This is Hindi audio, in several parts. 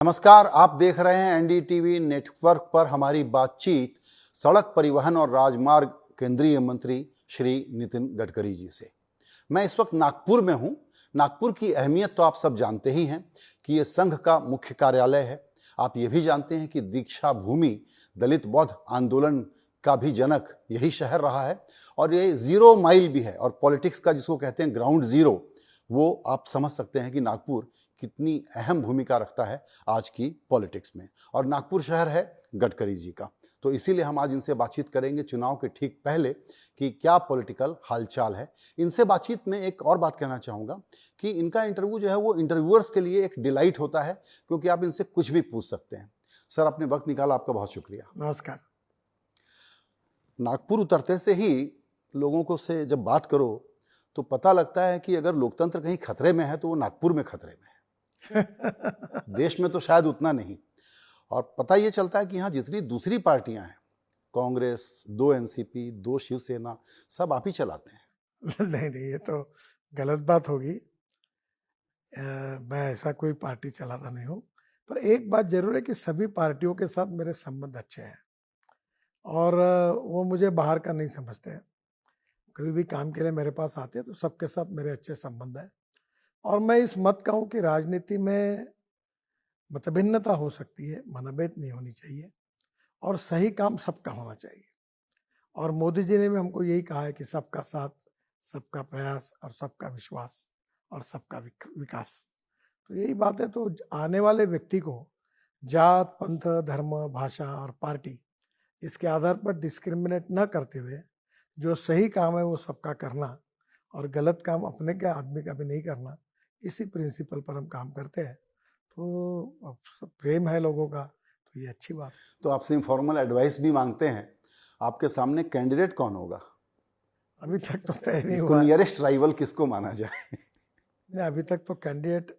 नमस्कार, आप देख रहे हैं एनडीटीवी नेटवर्क पर हमारी बातचीत सड़क परिवहन और राजमार्ग केंद्रीय मंत्री श्री नितिन गडकरी जी से। मैं इस वक्त नागपुर में हूं। नागपुर की अहमियत तो आप सब जानते ही हैं कि ये संघ का मुख्य कार्यालय है। आप ये भी जानते हैं कि दीक्षा भूमि दलित बौद्ध आंदोलन का भी जनक यही शहर रहा है और ये 0 माइल भी है। और पॉलिटिक्स का जिसको कहते हैं ग्राउंड जीरो, वो आप समझ सकते हैं कि नागपुर कितनी अहम भूमिका रखता है आज की पॉलिटिक्स में। और नागपुर शहर है गडकरी जी का, तो इसीलिए हम आज इनसे बातचीत करेंगे चुनाव के ठीक पहले कि क्या पॉलिटिकल हालचाल है। इनसे बातचीत में एक और बात कहना चाहूँगा कि इनका इंटरव्यू जो है वो इंटरव्यूअर्स के लिए एक डिलाइट होता है, क्योंकि आप इनसे कुछ भी पूछ सकते हैं। सर, आपने वक्त निकाला, आपका बहुत शुक्रिया। नमस्कार। नागपुर उतरते से ही लोगों को से जब बात करो तो पता लगता है कि अगर लोकतंत्र कहीं खतरे में है तो वो नागपुर में खतरे में है। देश में तो शायद उतना नहीं। और पता ये चलता है कि यहाँ जितनी दूसरी पार्टियां हैं, कांग्रेस, 2 एनसीपी, 2 शिवसेना, सब आप ही चलाते हैं। नहीं, ये तो गलत बात होगी। मैं ऐसा कोई पार्टी चलाता नहीं हूँ, पर एक बात जरूर है कि सभी पार्टियों के साथ मेरे संबंध अच्छे हैं और वो मुझे बाहर का नहीं समझते हैं। कभी भी काम के लिए मेरे पास आते हैं तो सबके साथ मेरे अच्छे संबंध हैं। और मैं इस मत कहूँ कि राजनीति में मतभिन्नता हो सकती है, मनभेद नहीं होनी चाहिए और सही काम सबका होना चाहिए। और मोदी जी ने भी हमको यही कहा है कि सबका साथ, सबका प्रयास और सबका विश्वास और सबका विकास। तो यही बात है। तो आने वाले व्यक्ति को जात, पंथ, धर्म, भाषा और पार्टी इसके आधार पर डिस्क्रिमिनेट न करते हुए जो सही काम है वो सबका करना और गलत काम अपने के आदमी का भी नहीं करना, इसी प्रिंसिपल पर हम काम करते हैं। तो प्रेम है लोगों का, तो ये अच्छी बात है। तो आपसे इनफॉर्मल एडवाइस भी मांगते हैं। आपके सामने कैंडिडेट कौन होगा? अभी तक तो तय नहीं इसको हुआ। नियरेस्ट राइवल किसको माना जाए? नहीं, अभी तक तो कैंडिडेट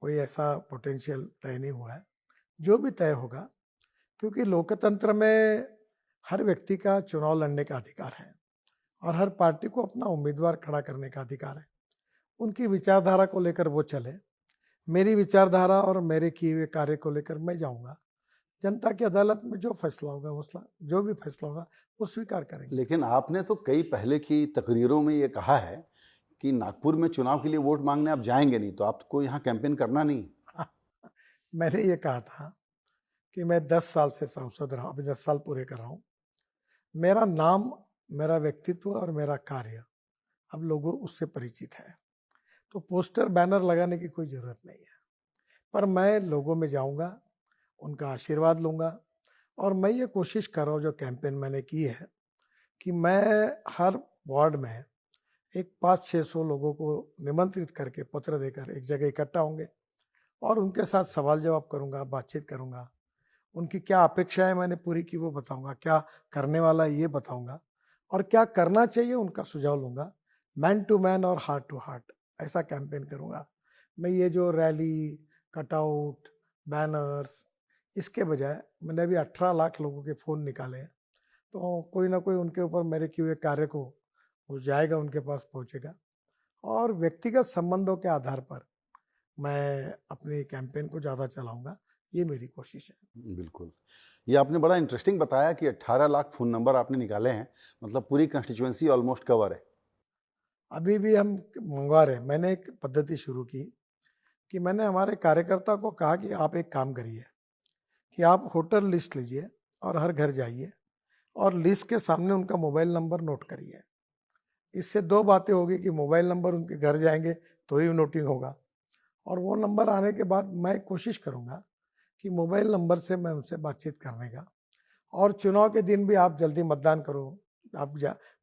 कोई ऐसा पोटेंशियल तय नहीं हुआ है। जो भी तय होगा, क्योंकि लोकतंत्र में हर व्यक्ति का चुनाव लड़ने का अधिकार है और हर पार्टी को अपना उम्मीदवार खड़ा करने का अधिकार है। उनकी विचारधारा को लेकर वो चले, मेरी विचारधारा और मेरे किए हुए कार्य को लेकर मैं जाऊंगा। जनता की अदालत में जो फैसला होगा, जो भी फैसला होगा वो स्वीकार करेंगे। लेकिन आपने तो कई पहले की तकरीरों में ये कहा है कि नागपुर में चुनाव के लिए वोट मांगने आप जाएंगे नहीं, तो आपको यहाँ कैंपेन करना नहीं। मैंने ये कहा था कि मैं 10 साल से सांसद रहा, अभी 10 साल पूरे कर रहा हूँ। मेरा नाम, मेरा व्यक्तित्व और मेरा कार्य अब लोगों उससे परिचित है, तो पोस्टर बैनर लगाने की कोई ज़रूरत नहीं है। पर मैं लोगों में जाऊंगा, उनका आशीर्वाद लूंगा और मैं ये कोशिश कर रहा हूँ, जो कैंपेन मैंने की है, कि मैं हर वार्ड में एक 500-600 लोगों को निमंत्रित करके पत्र देकर एक जगह इकट्ठा होंगे और उनके साथ सवाल जवाब करूंगा, बातचीत करूंगा। उनकी क्या अपेक्षाएं मैंने पूरी की वो बताऊंगा, क्या करने वाला है ये बताऊंगा और क्या करना चाहिए उनका सुझाव लूंगा। मैन टू मैन और हार्ट टू हार्ट ऐसा कैंपेन करूंगा मैं। ये जो रैली, कटआउट, बैनर्स, इसके बजाय मैंने अभी 18 लाख लोगों के फ़ोन निकाले हैं, तो कोई ना कोई उनके ऊपर मेरे किए हुए कार्य को वो जाएगा, उनके पास पहुंचेगा और व्यक्तिगत संबंधों के आधार पर मैं अपनी कैंपेन को ज़्यादा चलाऊंगा। ये मेरी कोशिश है। बिल्कुल। ये आपने बड़ा इंटरेस्टिंग बताया कि 18 लाख फ़ोन नंबर आपने निकाले हैं, मतलब पूरी कंस्टिट्यूएंसी ऑलमोस्ट कवर है। अभी भी हम मंगवा रहे हैं। मैंने एक पद्धति शुरू की कि मैंने हमारे कार्यकर्ता को कहा कि आप एक काम करिए कि आप वोटर लिस्ट लीजिए और हर घर जाइए और लिस्ट के सामने उनका मोबाइल नंबर नोट करिए। इससे 2 बातें होगी कि मोबाइल नंबर उनके घर जाएंगे तो ही नोटिंग होगा और वो नंबर आने के बाद मैं कोशिश करूँगा कि मोबाइल नंबर से मैं उनसे बातचीत करने का। और चुनाव के दिन भी आप जल्दी मतदान करो,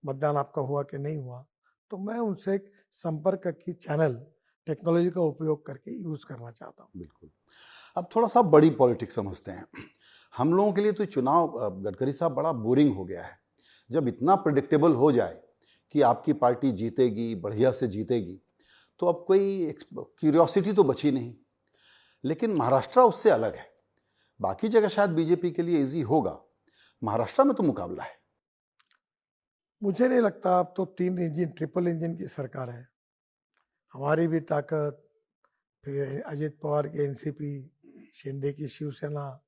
मतदान आपका हुआ कि नहीं हुआ, तो मैं उनसे एक संपर्क की चैनल टेक्नोलॉजी का उपयोग करके यूज़ करना चाहता हूँ। बिल्कुल। अब थोड़ा सा बड़ी पॉलिटिक्स समझते हैं। हम लोगों के लिए तो चुनाव, गडकरी साहब, बड़ा बोरिंग हो गया है। जब इतना प्रिडिक्टेबल हो जाए कि आपकी पार्टी जीतेगी, बढ़िया से जीतेगी, तो अब कोई क्यूरियोसिटी तो बची नहीं। लेकिन महाराष्ट्र उससे अलग है। बाकी जगह शायद बीजेपी के लिए इजी होगा, महाराष्ट्र में तो मुकाबला है। मुझे नहीं लगता। अब तो 3 इंजन, ट्रिपल इंजन की सरकार है। हमारी भी ताकत, फिर अजित पवार की एनसीपी शिंदे की शिवसेना,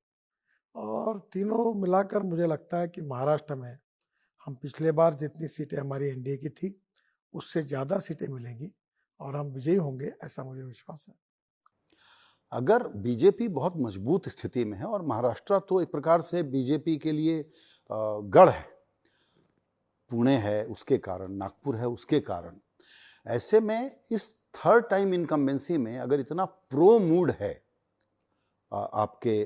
और तीनों मिलाकर मुझे लगता है कि महाराष्ट्र में हम पिछले बार जितनी सीटें हमारी एनडीए की थी उससे ज़्यादा सीटें मिलेंगी और हम विजयी होंगे, ऐसा मुझे विश्वास है। अगर बीजेपी बहुत मजबूत स्थिति में है, और महाराष्ट्र तो एक प्रकार से बीजेपी के लिए गढ़ है, पुणे है उसके कारण, नागपुर है उसके कारण, ऐसे में इस थर्ड टाइम इनकम्बेंसी में अगर इतना प्रो मूड है आपके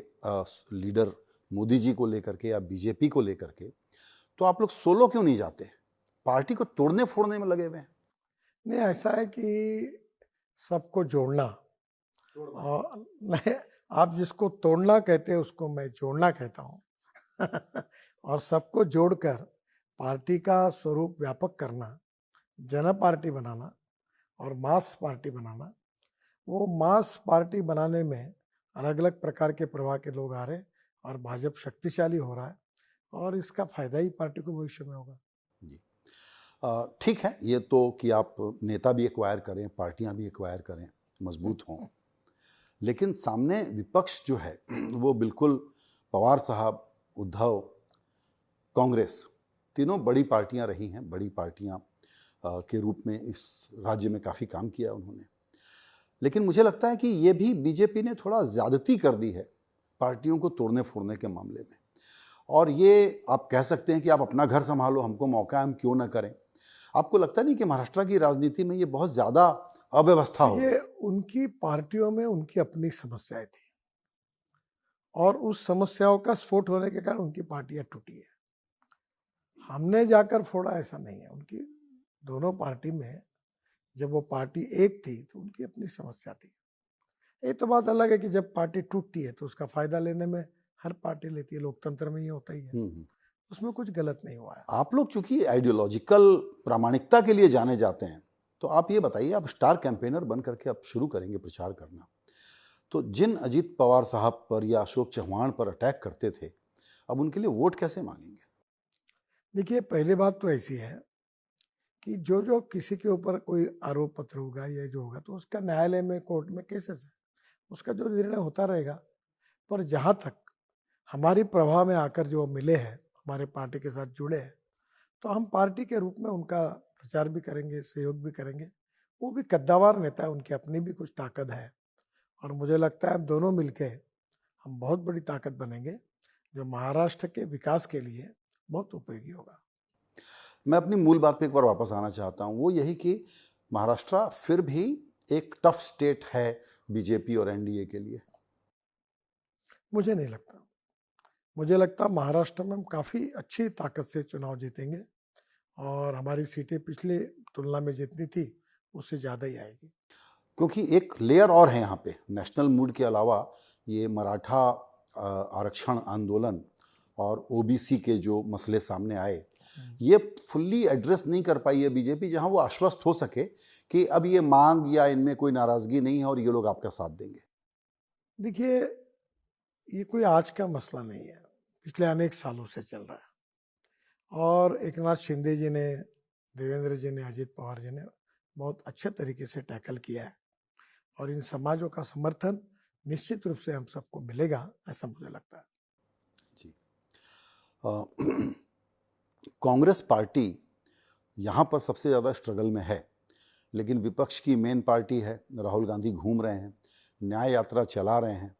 लीडर मोदी जी को लेकर के या बीजेपी को लेकर के, तो आप लोग सोलो क्यों नहीं जाते? पार्टी को तोड़ने फोड़ने में लगे हुए हैं। नहीं, ऐसा है कि सबको जोड़ना, और नहीं, आप जिसको तोड़ना कहते हैं उसको मैं जोड़ना कहता हूँ और सबको जोड़कर पार्टी का स्वरूप व्यापक करना, जन पार्टी बनाना और मास पार्टी बनाना। वो मास पार्टी बनाने में अलग अलग प्रकार के प्रवाह के लोग आ रहे हैं और भाजपा शक्तिशाली हो रहा है, और इसका फायदा ही पार्टी को भविष्य में होगा। जी, ठीक है, ये तो कि आप नेता भी एक्वायर करें, पार्टियां भी एक्वायर करें, मजबूत हों, लेकिन सामने विपक्ष जो है वो बिल्कुल पवार साहब, उद्धव, कांग्रेस, तीनों बड़ी पार्टियां रही हैं, बड़ी पार्टियां के रूप में इस राज्य में काफ़ी काम किया उन्होंने। लेकिन मुझे लगता है कि ये भी बीजेपी ने थोड़ा ज़्यादती कर दी है पार्टियों को तोड़ने फोड़ने के मामले में, और ये आप कह सकते हैं कि आप अपना घर संभालो, हमको मौका है, हम क्यों ना करें। आपको लगता नहीं कि महाराष्ट्र की राजनीति में ये बहुत ज़्यादा अव्यवस्था हो? ये उनकी पार्टियों में उनकी अपनी समस्याएं थी और उस समस्याओं का स्फोट होने के कारण उनकी पार्टियां टूटी है। हमने जाकर फोड़ा ऐसा नहीं है। उनकी दोनों पार्टी में जब वो पार्टी एक थी तो उनकी अपनी समस्या थी। ये तो बात अलग है कि जब पार्टी टूटती है तो उसका फायदा लेने में हर पार्टी लेती है, लोकतंत्र में ये होता ही है, उसमें कुछ गलत नहीं हुआ है। आप लोग चूंकि आइडियोलॉजिकल प्रामाणिकता के लिए जाने जाते हैं, तो आप ये बताइए, आप स्टार कैंपेनर बन करके आप शुरू करेंगे प्रचार करना, तो जिन अजीत पवार साहब पर या अशोक चौहान पर अटैक करते थे, अब उनके लिए वोट कैसे मांगेंगे? देखिए, पहली बात तो ऐसी है कि जो जो किसी के ऊपर कोई आरोप पत्र होगा या जो होगा तो उसका न्यायालय में, कोर्ट में केसेस है, उसका जो निर्णय होता रहेगा। पर जहाँ तक हमारी प्रभाव में आकर जो मिले हैं, हमारे पार्टी के साथ जुड़े हैं, तो हम पार्टी के रूप में उनका प्रचार भी करेंगे, सहयोग भी करेंगे। वो भी कद्दावर नेता है, उनकी अपनी भी कुछ ताकत है, और मुझे लगता है हम दोनों मिलके हम बहुत बड़ी ताकत बनेंगे जो महाराष्ट्र के विकास के लिए बहुत उपयोगी होगा। मैं अपनी मूल बात पे एक बार वापस आना चाहता हूँ, वो यही कि महाराष्ट्र फिर भी एक टफ स्टेट है बीजेपी और एनडीए के लिए। मुझे नहीं लगता। मुझे लगता महाराष्ट्र में हम काफ़ी अच्छी ताकत से चुनाव जीतेंगे और हमारी सीटें पिछले तुलना में जितनी थी उससे ज़्यादा ही आएगी। क्योंकि एक लेयर और है यहाँ पे, नेशनल मूड के अलावा ये मराठा आरक्षण आंदोलन और ओबीसी के जो मसले सामने आए, ये फुल्ली एड्रेस नहीं कर पाई है बीजेपी, जहां वो आश्वस्त हो सके कि अब ये मांग या इनमें कोई नाराजगी नहीं है और ये लोग आपका साथ देंगे। देखिए, ये कोई आज का मसला नहीं है, पिछले अनेक सालों से चल रहा है, और एकनाथ शिंदे जी ने, देवेंद्र जी ने, अजित पवार जी ने बहुत अच्छे तरीके से टैकल किया है, और इन समाजों का समर्थन निश्चित रूप से हम सबको मिलेगा, ऐसा मुझे लगता है। जी, कांग्रेस पार्टी यहाँ पर सबसे ज़्यादा स्ट्रगल में है, लेकिन विपक्ष की मेन पार्टी है, राहुल गांधी घूम रहे हैं, न्याय यात्रा चला रहे हैं,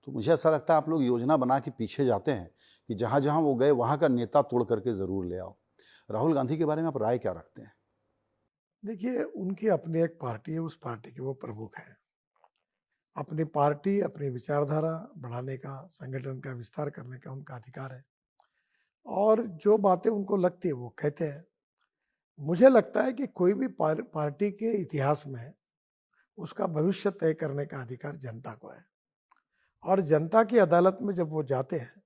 तो मुझे ऐसा लगता है आप लोग योजना बना के पीछे जाते हैं कि जहाँ जहाँ वो गए वहाँ का नेता तोड़ करके ज़रूर ले आओ। राहुल गांधी के बारे में आप राय क्या रखते हैं? देखिए, उनकी अपनी एक पार्टी है, उस पार्टी के वो प्रमुख हैं। अपनी पार्टी, अपनी विचारधारा बढ़ाने का, संगठन का विस्तार करने का उनका अधिकार है, और जो बातें उनको लगती है वो कहते हैं। मुझे लगता है कि कोई भी पार्टी के इतिहास में उसका भविष्य तय करने का अधिकार जनता को है, और जनता की अदालत में जब वो जाते हैं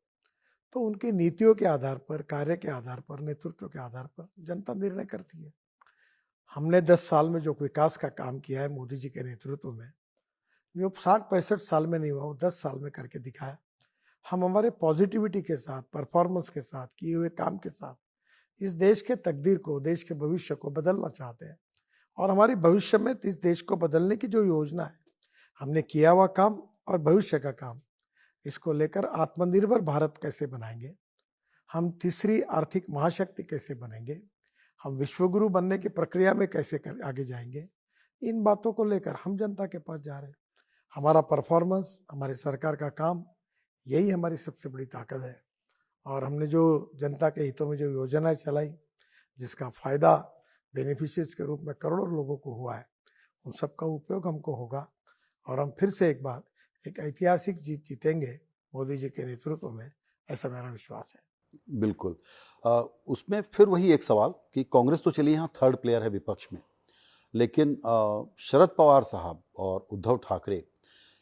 तो उनकी नीतियों के आधार पर, कार्य के आधार पर, नेतृत्व के आधार पर जनता निर्णय करती है। हमने 10 साल में जो विकास का काम किया है मोदी जी के नेतृत्व में, जो 60-65 साल में नहीं हुआ, वो 10 साल में करके दिखाया। हम हमारे पॉजिटिविटी के साथ, परफॉर्मेंस के साथ, किए हुए काम के साथ इस देश के तकदीर को, देश के भविष्य को बदलना चाहते हैं, और हमारी भविष्य में इस देश को बदलने की जो योजना है, हमने किया हुआ काम और भविष्य का काम, इसको लेकर आत्मनिर्भर भारत कैसे बनाएंगे, हम तीसरी आर्थिक महाशक्ति कैसे बनेंगे, हम विश्वगुरु बनने की प्रक्रिया में कैसे आगे जाएंगे, इन बातों को लेकर हम जनता के पास जा रहे हैं। हमारा परफॉर्मेंस, हमारी सरकार का काम, यही हमारी सबसे बड़ी ताकत है। और हमने जो जनता के हितों में जो योजनाएं चलाई, जिसका फायदा बेनिफिशियरीज के रूप में करोड़ों लोगों को हुआ है, उन सब का उपयोग हमको होगा और हम फिर से एक बार एक ऐतिहासिक जीत जीतेंगे मोदी जी के नेतृत्व में, ऐसा मेरा विश्वास है। बिल्कुल। उसमें फिर वही एक सवाल कि कांग्रेस तो चलिए यहाँ थर्ड प्लेयर है विपक्ष में, लेकिन शरद पवार साहब और उद्धव ठाकरे,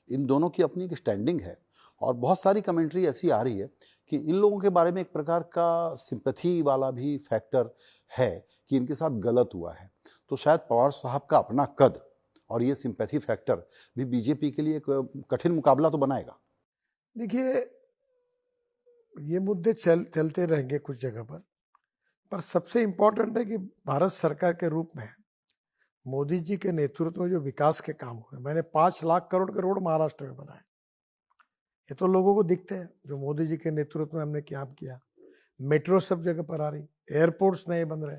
इन दोनों की अपनी एक स्टैंडिंग है और बहुत सारी कमेंट्री ऐसी आ रही है कि इन लोगों के बारे में एक प्रकार का सिंपैथी वाला भी फैक्टर है कि इनके साथ गलत हुआ है। तो शायद पवार साहब का अपना कद और ये सिंपैथी फैक्टर भी बीजेपी के लिए एक कठिन मुकाबला तो बनाएगा। देखिए, ये मुद्दे चलते रहेंगे कुछ जगह पर सबसे इम्पोर्टेंट है कि भारत सरकार के रूप में मोदी जी के नेतृत्व में जो विकास के काम हुए, मैंने 5 लाख करोड़ के रोड महाराष्ट्र में बनाए, ये तो लोगों को दिखते हैं जो मोदी जी के नेतृत्व में हमने क्या किया। मेट्रो सब जगह पर आ रही, एयरपोर्ट्स नए बन रहे,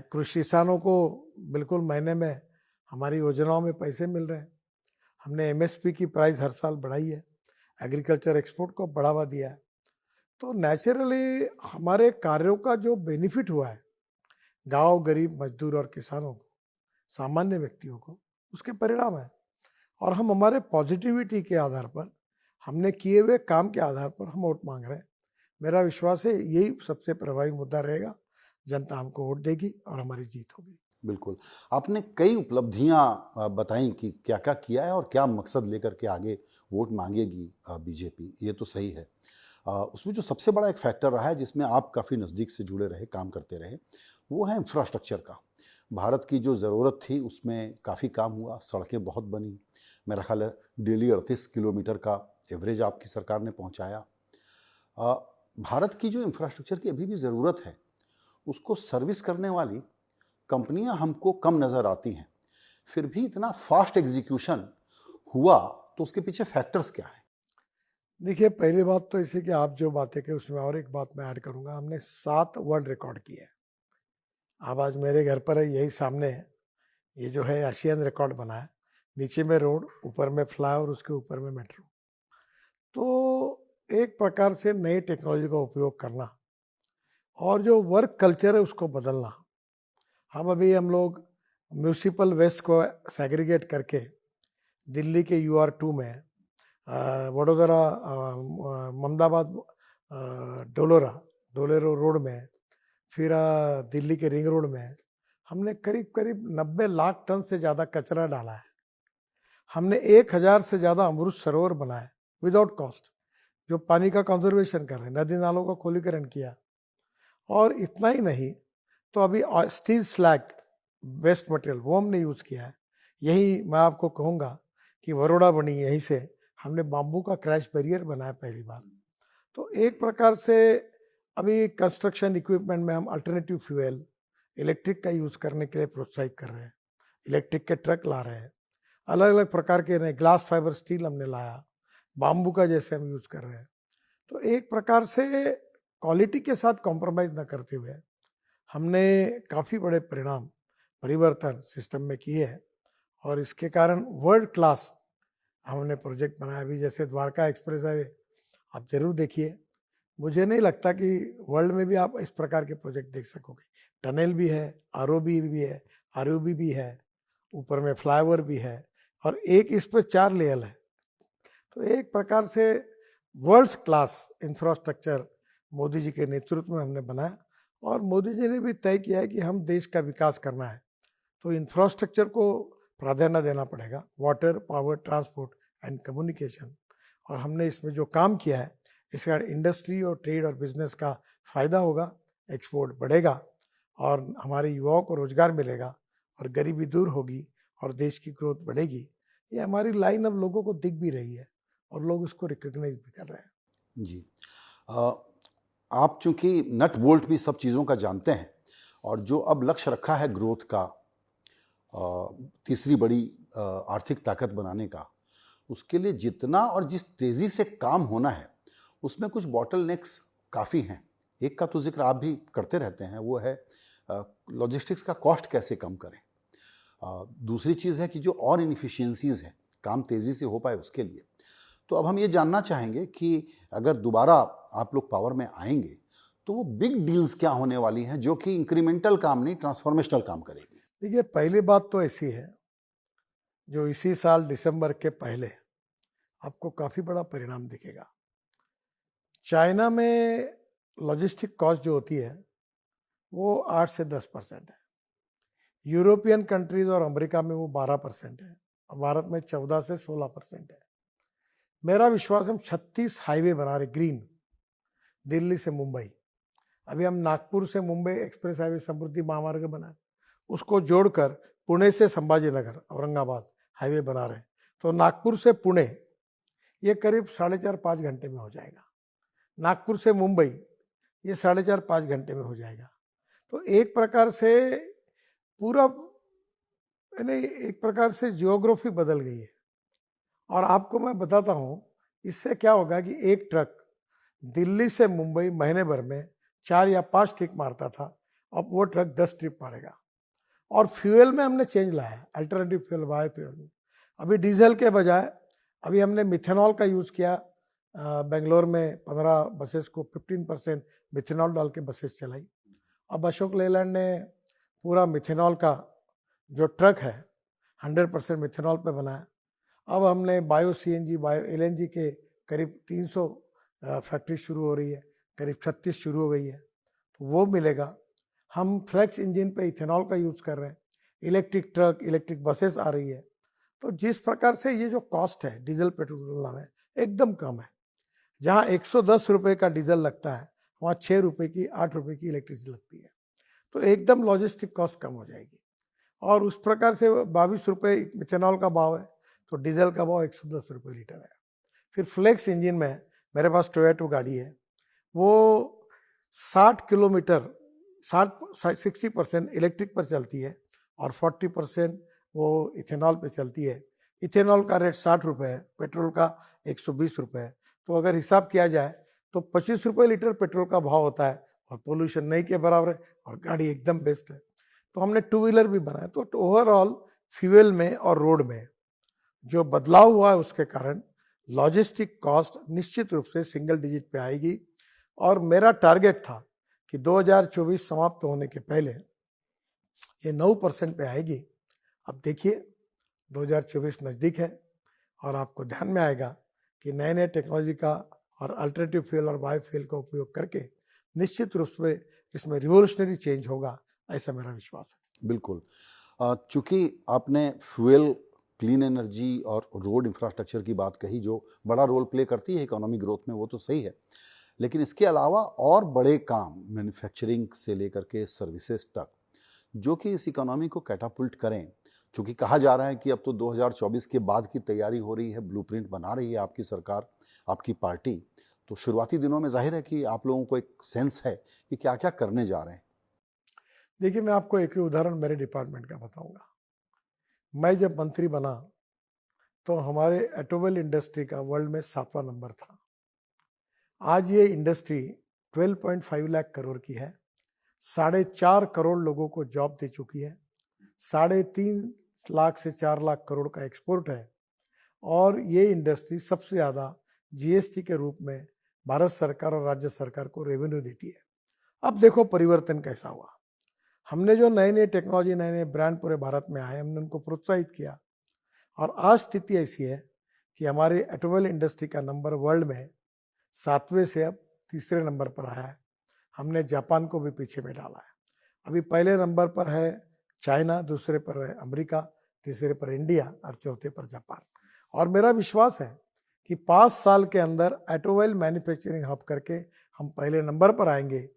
कृषि किसानों को बिल्कुल महीने में हमारी योजनाओं में पैसे मिल रहे हैं, हमने एमएसपी की प्राइस हर साल बढ़ाई है, एग्रीकल्चर एक्सपोर्ट को बढ़ावा दिया है। तो नेचुरली हमारे कार्यों का जो बेनिफिट हुआ है गांव, गरीब, मजदूर और किसानों को, सामान्य व्यक्तियों को, उसके परिणाम है। और हम हमारे पॉजिटिविटी के आधार पर, हमने किए हुए काम के आधार पर हम वोट मांग रहे हैं। मेरा विश्वास है यही सबसे प्रभावी मुद्दा रहेगा, जनता हमको वोट देगी और हमारी जीत होगी। बिल्कुल। आपने कई उपलब्धियां बताई कि क्या क्या किया है और क्या मकसद लेकर के आगे वोट मांगेगी बीजेपी, ये तो सही है। उसमें जो सबसे बड़ा एक फैक्टर रहा है जिसमें आप काफ़ी नज़दीक से जुड़े रहे, काम करते रहे, वो है इंफ्रास्ट्रक्चर का। भारत की जो ज़रूरत थी उसमें काफ़ी काम हुआ, सड़कें बहुत बनी, मेरा ख्याल है डेली 38 किलोमीटर का एवरेज आपकी सरकार ने पहुंचाया। भारत की जो इंफ्रास्ट्रक्चर की अभी भी ज़रूरत है, उसको सर्विस करने वाली कंपनियां हमको कम नज़र आती हैं, फिर भी इतना फास्ट एग्जीक्यूशन हुआ, तो उसके पीछे फैक्टर्स क्या हैं? देखिए, पहली बात तो इसे कि आप जो बातें कही उसमें और एक बात मैं ऐड करूंगा, हमने 7 वर्ल्ड रिकॉर्ड किए हैं। अब आज मेरे घर पर है, यही सामने है, ये जो है एशियन रिकॉर्ड बना है, नीचे में रोड, ऊपर में फ्लाईओवर, उसके ऊपर में मेट्रो। तो एक प्रकार से नई टेक्नोलॉजी का उपयोग करना और जो वर्क कल्चर है उसको बदलना। हम लोग म्यूनिसिपल वेस्ट को सेग्रीगेट करके दिल्ली के UR2 में, वडोदरा, मोहम्मदाबाद, डोलेरो रोड में, फिर दिल्ली के रिंग रोड में हमने करीब करीब 90 लाख टन से ज़्यादा कचरा डाला है। हमने 1000 से ज़्यादा अमृत सरोवर बनाए विदाउट कॉस्ट, जो पानी का कंजर्वेशन कर रहे हैं, नदी नालों का खोलीकरण किया। और इतना ही नहीं, तो अभी स्टील स्लैग वेस्ट मटेरियल वो हमने यूज़ किया है। यही मैं आपको कहूँगा कि वरोड़ा बनी, यहीं से हमने बाम्बू का क्रैश बैरियर बनाया पहली बार। तो एक प्रकार से अभी कंस्ट्रक्शन इक्विपमेंट में हम अल्टरनेटिव फ्यूल, इलेक्ट्रिक का यूज़ करने के लिए प्रोत्साहित कर रहे हैं, इलेक्ट्रिक के ट्रक ला रहे हैं, अलग अलग प्रकार के नए ग्लास फाइबर स्टील हमने लाया, बाम्बू का जैसे हम यूज़ कर रहे हैं। तो एक प्रकार से क्वालिटी के साथ कॉम्प्रोमाइज़ न करते हुए हमने काफ़ी बड़े परिणाम, परिवर्तन सिस्टम में किए हैं और इसके कारण वर्ल्ड क्लास हमने प्रोजेक्ट बनाया। अभी जैसे द्वारका एक्सप्रेस हाईवे आप जरूर देखिए, मुझे नहीं लगता कि वर्ल्ड में भी आप इस प्रकार के प्रोजेक्ट देख सकोगे। टनल भी है, ROB भी है, RUB भी है, ऊपर में फ्लाईओवर भी है और एक इस पर 4 लेयर है। तो एक प्रकार से world class infrastructure Modi ji के नेतृत्व में हमने बनाया और मोदी जी ने भी तय किया है कि हम देश का विकास करना है तो इंफ्रास्ट्रक्चर को प्राधान्य देना पड़ेगा, water, power, transport and communication. और हमने इसमें जो काम किया है इसका इंडस्ट्री और ट्रेड और बिजनेस का फ़ायदा होगा, एक्सपोर्ट बढ़ेगा और हमारे युवाओं को रोजगार मिलेगा और गरीबी दूर होगी और देश की ग्रोथ बढ़ेगी। ये हमारी लाइन अब लोगों को दिख भी रही है और लोग इसको रिकॉग्नाइज भी कर रहे हैं। जी। आप चूंकि नट बोल्ट भी सब चीज़ों का जानते हैं और जो अब लक्ष्य रखा है ग्रोथ का, तीसरी बड़ी आर्थिक ताकत बनाने का, उसके लिए जितना और जिस तेज़ी से काम होना है उसमें कुछ बॉटल नेक्स काफ़ी हैं। एक का तो जिक्र आप भी करते रहते हैं, वो है लॉजिस्टिक्स का कॉस्ट कैसे कम करें। दूसरी चीज़ है कि जो और इनफिशियंसीज़ हैं, काम तेज़ी से हो पाए उसके लिए। तो अब हम ये जानना चाहेंगे कि अगर दोबारा आप लोग पावर में आएंगे तो वो बिग डील्स क्या होने वाली हैं जो कि इंक्रीमेंटल काम नहीं, ट्रांसफॉर्मेशनल काम करेगी। देखिए, पहली बात तो ऐसी है, जो इसी साल दिसंबर के पहले आपको काफ़ी बड़ा परिणाम दिखेगा। चाइना में लॉजिस्टिक कॉस्ट जो होती है वो 8 से 10% है। यूरोपियन कंट्रीज और अमेरिका में वो 12% है और भारत में 14 से 16% है। मेरा विश्वास, हम 36 हाईवे बना रहे ग्रीन, दिल्ली से मुंबई। अभी हम नागपुर से मुंबई एक्सप्रेस हाईवे समृद्धि महामार्ग बना, उसको जोड़कर पुणे से संभाजीनगर औरंगाबाद हाईवे बना रहे हैं। तो नागपुर से पुणे ये करीब 4.5-5 घंटे में हो जाएगा। नागपुर से मुंबई ये 4.5-5 घंटे में हो जाएगा। तो एक प्रकार से पूरा, यानी एक प्रकार से जियोग्राफी बदल गई है। और आपको मैं बताता हूँ, इससे क्या होगा कि एक ट्रक दिल्ली से मुंबई महीने भर में 4 या 5 ट्रिप मारता था, अब वो ट्रक 10 ट्रिप मारेगा। और फ्यूल में हमने चेंज लाया है, अल्टरनेटिव फ्यूल, बायो फ्यूल में। अभी डीजल के बजाय अभी हमने मिथेनॉल का यूज़ किया। बेंगलोर में 15 बसेस को 15% मिथेनॉल डाल के बसेस चलाई। अब अशोक लेलैंड ने पूरा मिथेनॉल का जो ट्रक है 100% मिथेनॉल पे बनाया। अब हमने बायो सीएनजी, बायो एलएनजी के करीब 300 फैक्ट्री शुरू हो रही है, करीब 36 शुरू हो गई है, तो वो मिलेगा। हम फ्लेक्स इंजन पे इथेनॉल का यूज़ कर रहे हैं। इलेक्ट्रिक ट्रक, इलेक्ट्रिक बसेस आ रही है। तो जिस प्रकार से ये जो कॉस्ट है डीजल पेट्रोल तुलना में एकदम कम है। जहाँ 110 रुपये का डीजल लगता है, वहाँ 6 रुपये की, 8 रुपये की इलेक्ट्रिसिटी लगती है। तो एकदम लॉजिस्टिक कॉस्ट कम हो जाएगी। और उस प्रकार से 22 रुपये मिथेनॉल का भाव है, तो डीजल का भाव 110 रुपये लीटर है। फिर फ्लेक्स इंजन में मेरे पास टोयोटा गाड़ी है, वो 60 किलोमीटर 60% इलेक्ट्रिक पर चलती है और 40% वो इथेनॉल पे चलती है। इथेनॉल का रेट 60 रुपये है, पेट्रोल का 120 रुपये है। तो अगर हिसाब किया जाए तो 25 रुपये लीटर पेट्रोल का भाव होता है और पोल्यूशन नहीं के बराबर है और गाड़ी एकदम बेस्ट है। तो हमने 2 व्हीलर भी बनाया। तो ओवरऑल फ्यूल में और रोड में जो बदलाव हुआ है उसके कारण लॉजिस्टिक कॉस्ट निश्चित रूप से सिंगल डिजिट पे आएगी। और मेरा टारगेट था कि 2024 समाप्त होने के पहले ये 9% पे आएगी। अब देखिए 2024 नज़दीक है और आपको ध्यान में आएगा कि नए नए टेक्नोलॉजी का और अल्टरनेटिव फ्यूल और बायो फ्यूल का उपयोग करके निश्चित रूप से इसमें रिवोल्यूशनरी चेंज होगा, ऐसा मेरा विश्वास है। बिल्कुल। चूंकि आपने फ्यूल, क्लीन एनर्जी और रोड इंफ्रास्ट्रक्चर की बात कही जो बड़ा रोल प्ले करती है इकोनॉमी ग्रोथ में, वो तो सही है, लेकिन इसके अलावा और बड़े काम मैन्युफैक्चरिंग से लेकर के सर्विसेज तक जो कि इस इकोनॉमी को कैटापुल्ट करें। चूँकि कहा जा रहा है कि अब तो 2024 के बाद की तैयारी हो रही है, ब्लूप्रिंट बना रही है आपकी सरकार, आपकी पार्टी। तो शुरुआती दिनों में जाहिर है कि आप लोगों को एक सेंस है कि क्या क्या करने जा रहे हैं। देखिए, मैं आपको एक ही उदाहरण मेरे डिपार्टमेंट का बताऊंगा। मैं जब मंत्री बना तो हमारे ऑटोमोबाइल इंडस्ट्री का वर्ल्ड में 7वां नंबर था। आज ये इंडस्ट्री 12.5 लाख करोड़ की है, 4.5 करोड़ लोगों को जॉब दे चुकी है, 3.5 लाख से 4 लाख करोड़ का एक्सपोर्ट है। और ये इंडस्ट्री सबसे ज़्यादा जीएसटी के रूप में भारत सरकार और राज्य सरकार को रेवेन्यू देती है। अब देखो परिवर्तन कैसा हुआ। हमने जो नए नए टेक्नोलॉजी, नए नए ब्रांड पूरे भारत में आए, हमने उनको प्रोत्साहित किया और आज स्थिति ऐसी है कि हमारे ऑटोमोबाइल इंडस्ट्री का नंबर वर्ल्ड में 7वें से अब 3रे नंबर पर आया है। हमने जापान को भी पीछे में डाला है। अभी पहले नंबर पर है चाइना, दूसरे पर है अमेरिका, तीसरे पर इंडिया और चौथे पर जापान। और मेरा विश्वास है कि 5 साल के अंदर ऑटोमोबाइल मैन्युफैक्चरिंग हब करके हम पहले नंबर पर आएंगे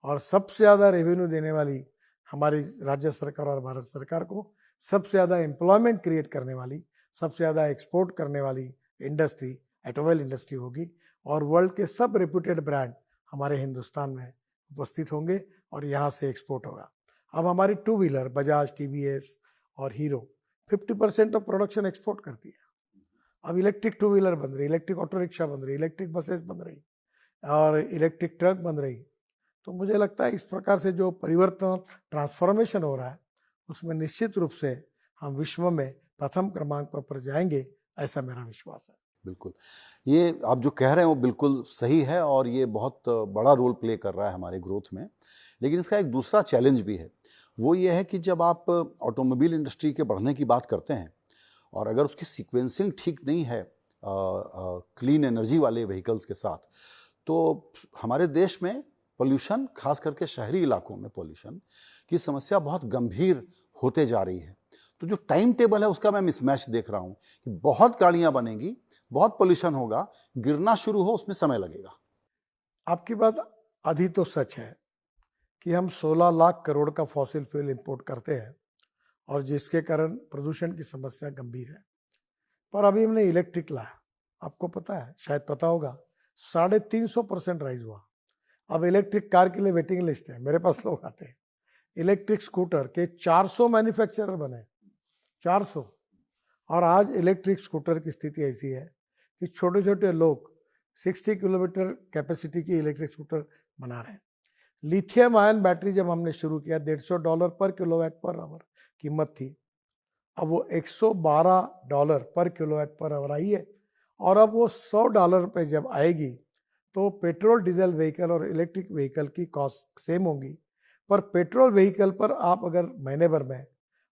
और सबसे ज़्यादा रेवेन्यू देने वाली हमारी राज्य सरकार और भारत सरकार को सबसे ज़्यादा एम्प्लॉयमेंट क्रिएट करने वाली, सबसे ज़्यादा एक्सपोर्ट करने वाली इंडस्ट्री ऑटोमोबाइल इंडस्ट्री होगी। और वर्ल्ड के सब रेप्यूटेड ब्रांड हमारे हिंदुस्तान में उपस्थित होंगे और यहाँ से एक्सपोर्ट होगा। अब हमारी 2 व्हीलर बजाज, टीवीएस और हीरो 50% ऑफ प्रोडक्शन एक्सपोर्ट करती है। अब इलेक्ट्रिक टू व्हीलर बन रही, इलेक्ट्रिक ऑटो रिक्शा बन रही, इलेक्ट्रिक बसेस बन रही और इलेक्ट्रिक ट्रक बन रही। तो मुझे लगता है इस प्रकार से जो परिवर्तन, ट्रांसफॉर्मेशन हो रहा है, उसमें निश्चित रूप से हम विश्व में प्रथम क्रमांक पर जाएंगे, ऐसा मेरा विश्वास है। बिल्कुल, ये आप जो कह रहे हैं वो बिल्कुल सही है और ये बहुत बड़ा रोल प्ले कर रहा है हमारे ग्रोथ में। लेकिन इसका एक दूसरा चैलेंज भी है, वो ये है कि जब आप ऑटोमोबाइल इंडस्ट्री के बढ़ने की बात करते हैं और अगर उसकी सीक्वेंसिंग ठीक नहीं है क्लीन एनर्जी वाले व्हीकल्स के साथ, तो हमारे देश में पोल्यूशन, खास करके शहरी इलाकों में पोल्यूशन की समस्या बहुत गंभीर होते जा रही है। तो जो टाइम टेबल है उसका मैं मिसमैच देख रहा हूँ कि बहुत गाड़ियाँ बनेंगी, बहुत पोल्यूशन होगा, गिरना शुरू हो उसमें समय लगेगा। आपकी बात आधी तो सच है कि हम 16 लाख करोड़ का फॉसिल फ्यूल इंपोर्ट करते हैं और जिसके कारण प्रदूषण की समस्या गंभीर है। पर अभी हमने इलेक्ट्रिक लाया, आपको पता है, शायद पता होगा, 350% राइज हुआ। अब इलेक्ट्रिक कार के लिए वेटिंग लिस्ट है, मेरे पास लोग आते हैं। इलेक्ट्रिक स्कूटर के 400 मैन्युफैक्चरर बने, 400। और आज इलेक्ट्रिक स्कूटर की स्थिति ऐसी है कि छोटे छोटे लोग 60 किलोमीटर कैपेसिटी की इलेक्ट्रिक स्कूटर बना रहे हैं। लिथियम आयन बैटरी जब हमने शुरू किया, $150 पर किलोवाट पर आवर कीमत थी, अब वो $112 पर किलोवाट पर आवर आई है। और अब वो $100 पे जब आएगी तो पेट्रोल डीजल व्हीकल और इलेक्ट्रिक व्हीकल की कॉस्ट सेम होगी। पर पेट्रोल व्हीकल पर आप अगर महीने भर में